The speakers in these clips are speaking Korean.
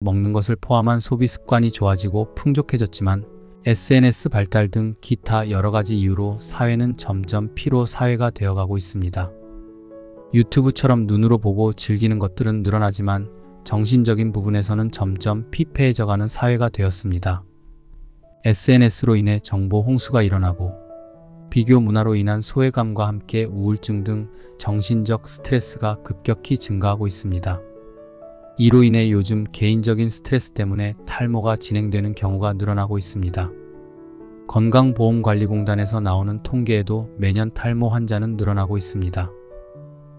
먹는 것을 포함한 소비 습관이 좋아지고 풍족해졌지만 SNS 발달 등 기타 여러 가지 이유로 사회는 점점 피로 사회가 되어가고 있습니다. 유튜브처럼 눈으로 보고 즐기는 것들은 늘어나지만 정신적인 부분에서는 점점 피폐해져가는 사회가 되었습니다. SNS로 인해 정보 홍수가 일어나고 비교 문화로 인한 소외감과 함께 우울증 등 정신적 스트레스가 급격히 증가하고 있습니다. 이로 인해 요즘 개인적인 스트레스 때문에 탈모가 진행되는 경우가 늘어나고 있습니다. 건강보험관리공단에서 나오는 통계에도 매년 탈모 환자는 늘어나고 있습니다.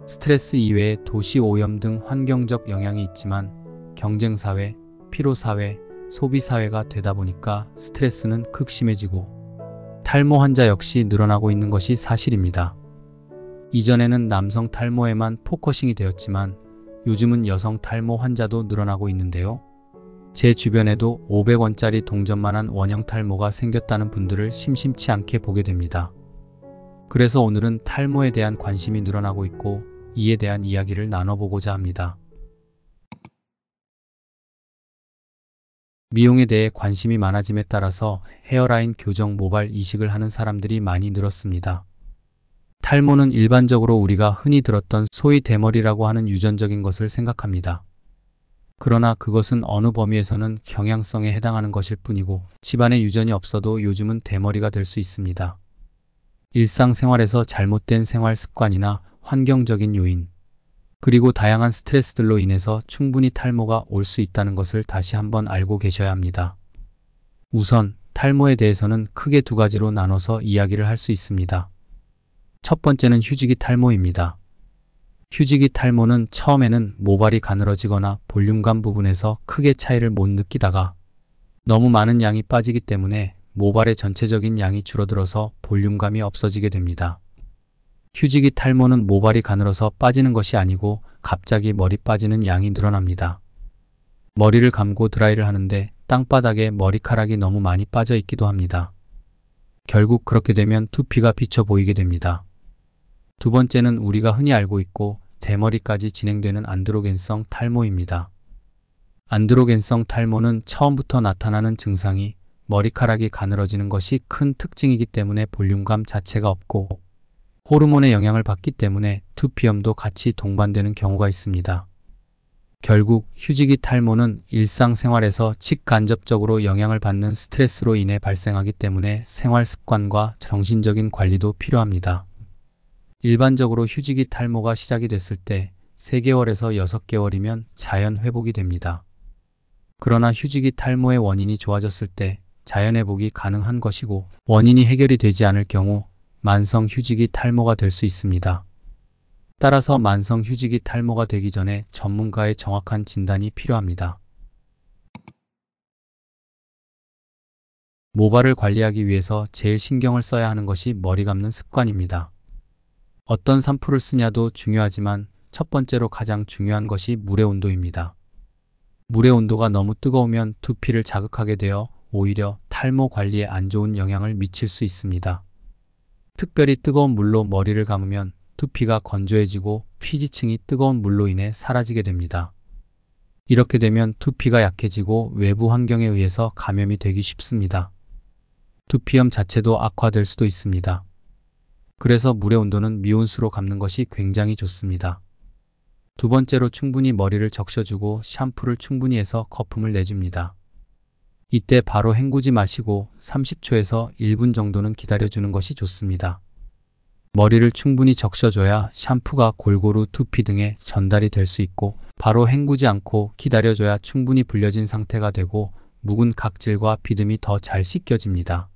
스트레스 이외에 도시 오염 등 환경적 영향이 있지만 경쟁사회, 피로사회, 소비사회가 되다 보니까 스트레스는 극심해지고 탈모 환자 역시 늘어나고 있는 것이 사실입니다. 이전에는 남성 탈모에만 포커싱이 되었지만 요즘은 여성 탈모 환자도 늘어나고 있는데요. 제 주변에도 500원짜리 동전만한 원형 탈모가 생겼다는 분들을 심심치 않게 보게 됩니다. 그래서 오늘은 탈모에 대한 관심이 늘어나고 있고 이에 대한 이야기를 나눠보고자 합니다. 미용에 대해 관심이 많아짐에 따라서 헤어라인 교정 모발 이식을 하는 사람들이 많이 늘었습니다. 탈모는 일반적으로 우리가 흔히 들었던 소위 대머리라고 하는 유전적인 것을 생각합니다. 그러나 그것은 어느 범위에서는 경향성에 해당하는 것일 뿐이고 집안에 유전이 없어도 요즘은 대머리가 될 수 있습니다. 일상생활에서 잘못된 생활 습관이나 환경적인 요인, 그리고 다양한 스트레스들로 인해서 충분히 탈모가 올 수 있다는 것을 다시 한번 알고 계셔야 합니다. 우선 탈모에 대해서는 크게 두 가지로 나눠서 이야기를 할 수 있습니다. 첫 번째는 휴지기 탈모입니다. 휴지기 탈모는 처음에는 모발이 가늘어지거나 볼륨감 부분에서 크게 차이를 못 느끼다가 너무 많은 양이 빠지기 때문에 모발의 전체적인 양이 줄어들어서 볼륨감이 없어지게 됩니다. 휴지기 탈모는 모발이 가늘어서 빠지는 것이 아니고 갑자기 머리 빠지는 양이 늘어납니다. 머리를 감고 드라이를 하는데 땅바닥에 머리카락이 너무 많이 빠져 있기도 합니다. 결국 그렇게 되면 두피가 비쳐 보이게 됩니다. 두 번째는 우리가 흔히 알고 있고 대머리까지 진행되는 안드로겐성 탈모입니다. 안드로겐성 탈모는 처음부터 나타나는 증상이 머리카락이 가늘어지는 것이 큰 특징이기 때문에 볼륨감 자체가 없고 호르몬의 영향을 받기 때문에 두피염도 같이 동반되는 경우가 있습니다. 결국 휴지기 탈모는 일상생활에서 직간접적으로 영향을 받는 스트레스로 인해 발생하기 때문에 생활 습관과 정신적인 관리도 필요합니다. 일반적으로 휴지기 탈모가 시작이 됐을 때 3개월에서 6개월이면 자연 회복이 됩니다. 그러나 휴지기 탈모의 원인이 좋아졌을 때 자연 회복이 가능한 것이고 원인이 해결이 되지 않을 경우 만성 휴지기 탈모가 될 수 있습니다. 따라서 만성 휴지기 탈모가 되기 전에 전문가의 정확한 진단이 필요합니다. 모발을 관리하기 위해서 제일 신경을 써야 하는 것이 머리 감는 습관입니다. 어떤 샴푸를 쓰냐도 중요하지만 첫 번째로 가장 중요한 것이 물의 온도입니다. 물의 온도가 너무 뜨거우면 두피를 자극하게 되어 오히려 탈모 관리에 안 좋은 영향을 미칠 수 있습니다. 특별히 뜨거운 물로 머리를 감으면 두피가 건조해지고 피지층이 뜨거운 물로 인해 사라지게 됩니다. 이렇게 되면 두피가 약해지고 외부 환경에 의해서 감염이 되기 쉽습니다. 두피염 자체도 악화될 수도 있습니다. 그래서 물의 온도는 미온수로 감는 것이 굉장히 좋습니다. 두 번째로 충분히 머리를 적셔주고 샴푸를 충분히 해서 거품을 내줍니다. 이때 바로 헹구지 마시고 30초에서 1분 정도는 기다려주는 것이 좋습니다. 머리를 충분히 적셔줘야 샴푸가 골고루 두피 등에 전달이 될 수 있고 바로 헹구지 않고 기다려줘야 충분히 불려진 상태가 되고 묵은 각질과 비듬이 더 잘 씻겨집니다.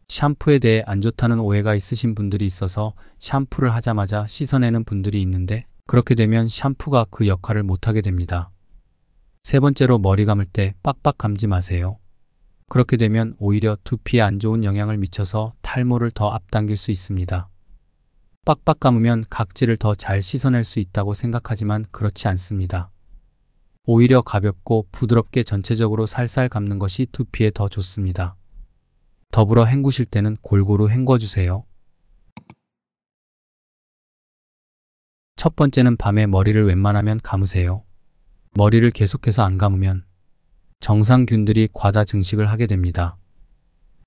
샴푸에 대해 안 좋다는 오해가 있으신 분들이 있어서 샴푸를 하자마자 씻어내는 분들이 있는데 그렇게 되면 샴푸가 그 역할을 못하게 됩니다. 세 번째로 머리 감을 때 빡빡 감지 마세요. 그렇게 되면 오히려 두피에 안 좋은 영향을 미쳐서 탈모를 더 앞당길 수 있습니다. 빡빡 감으면 각질을 더 잘 씻어낼 수 있다고 생각하지만 그렇지 않습니다. 오히려 가볍고 부드럽게 전체적으로 살살 감는 것이 두피에 더 좋습니다. 더불어 헹구실 때는 골고루 헹궈주세요. 첫 번째는 밤에 머리를 웬만하면 감으세요. 머리를 계속해서 안 감으면 정상균들이 과다 증식을 하게 됩니다.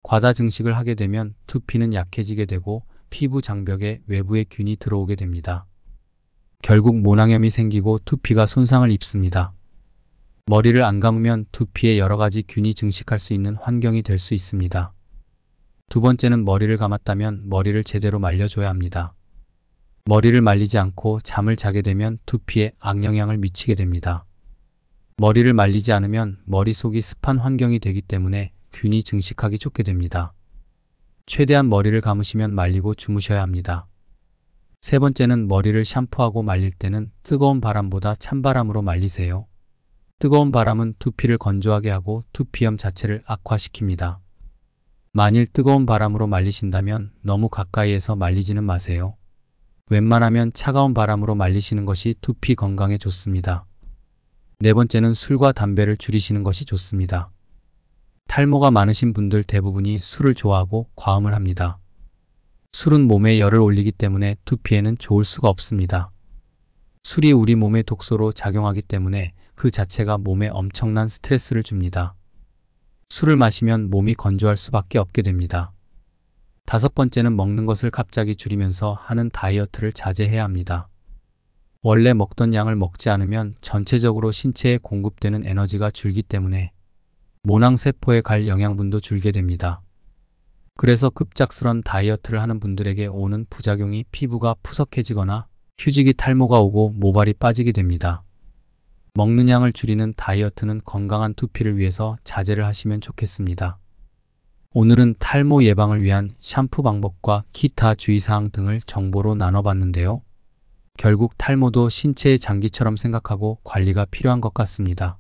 과다 증식을 하게 되면 두피는 약해지게 되고 피부 장벽에 외부의 균이 들어오게 됩니다. 결국 모낭염이 생기고 두피가 손상을 입습니다. 머리를 안 감으면 두피에 여러 가지 균이 증식할 수 있는 환경이 될 수 있습니다. 두 번째는 머리를 감았다면 머리를 제대로 말려줘야 합니다. 머리를 말리지 않고 잠을 자게 되면 두피에 악영향을 미치게 됩니다. 머리를 말리지 않으면 머릿속이 습한 환경이 되기 때문에 균이 증식하기 좋게 됩니다. 최대한 머리를 감으시면 말리고 주무셔야 합니다. 세 번째는 머리를 샴푸하고 말릴 때는 뜨거운 바람보다 찬바람으로 말리세요. 뜨거운 바람은 두피를 건조하게 하고 두피염 자체를 악화시킵니다. 만일 뜨거운 바람으로 말리신다면 너무 가까이에서 말리지는 마세요. 웬만하면 차가운 바람으로 말리시는 것이 두피 건강에 좋습니다. 네 번째는 술과 담배를 줄이시는 것이 좋습니다. 탈모가 많으신 분들 대부분이 술을 좋아하고 과음을 합니다. 술은 몸에 열을 올리기 때문에 두피에는 좋을 수가 없습니다. 술이 우리 몸에 독소로 작용하기 때문에 그 자체가 몸에 엄청난 스트레스를 줍니다. 술을 마시면 몸이 건조할 수밖에 없게 됩니다. 다섯 번째는 먹는 것을 갑자기 줄이면서 하는 다이어트를 자제해야 합니다. 원래 먹던 양을 먹지 않으면 전체적으로 신체에 공급되는 에너지가 줄기 때문에 모낭세포에 갈 영양분도 줄게 됩니다. 그래서 급작스런 다이어트를 하는 분들에게 오는 부작용이 피부가 푸석해지거나 휴지기 탈모가 오고 모발이 빠지게 됩니다. 먹는 양을 줄이는 다이어트는 건강한 두피를 위해서 자제를 하시면 좋겠습니다. 오늘은 탈모 예방을 위한 샴푸 방법과 기타 주의사항 등을 정보로 나눠봤는데요. 결국 탈모도 신체의 장기처럼 생각하고 관리가 필요한 것 같습니다.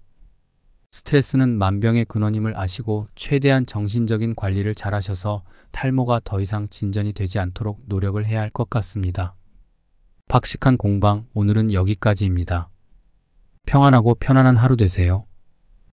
스트레스는 만병의 근원임을 아시고 최대한 정신적인 관리를 잘하셔서 탈모가 더 이상 진전이 되지 않도록 노력을 해야 할 것 같습니다. 박식한 공방, 오늘은 여기까지입니다. 평안하고 편안한 하루 되세요.